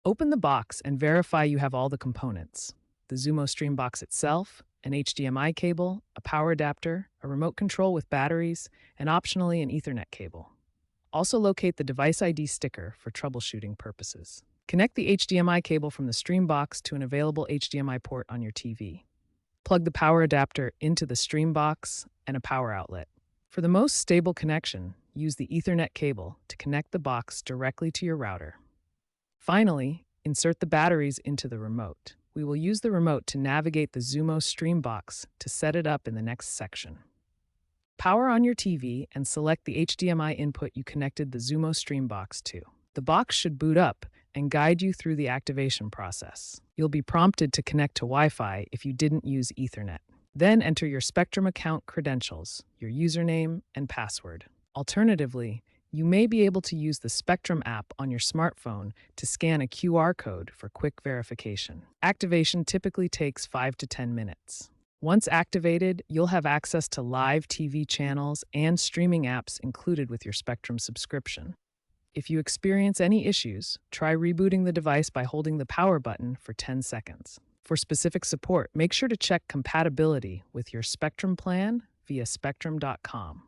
Open the box and verify you have all the components: the Xumo Stream box itself, an HDMI cable, a power adapter, a remote control with batteries, and optionally an Ethernet cable. Also locate the device ID sticker for troubleshooting purposes. Connect the HDMI cable from the Stream box to an available HDMI port on your TV. Plug the power adapter into the Stream box and a power outlet. For the most stable connection, use the Ethernet cable to connect the box directly to your router. Finally, insert the batteries into the remote. We will use the remote to navigate the Xumo Stream box to set it up in the next section. Power on your TV and select the HDMI input you connected the Xumo Stream box to. The box should boot up and guide you through the activation process. You'll be prompted to connect to Wi-Fi if you didn't use Ethernet. Then enter your Spectrum account credentials, your username, and password. Alternatively, you may be able to use the Spectrum app on your smartphone to scan a QR code for quick verification. Activation typically takes 5 to 10 minutes. Once activated, you'll have access to live TV channels and streaming apps included with your Spectrum subscription. If you experience any issues, try rebooting the device by holding the power button for 10 seconds. For specific support, make sure to check compatibility with your Spectrum plan via spectrum.com.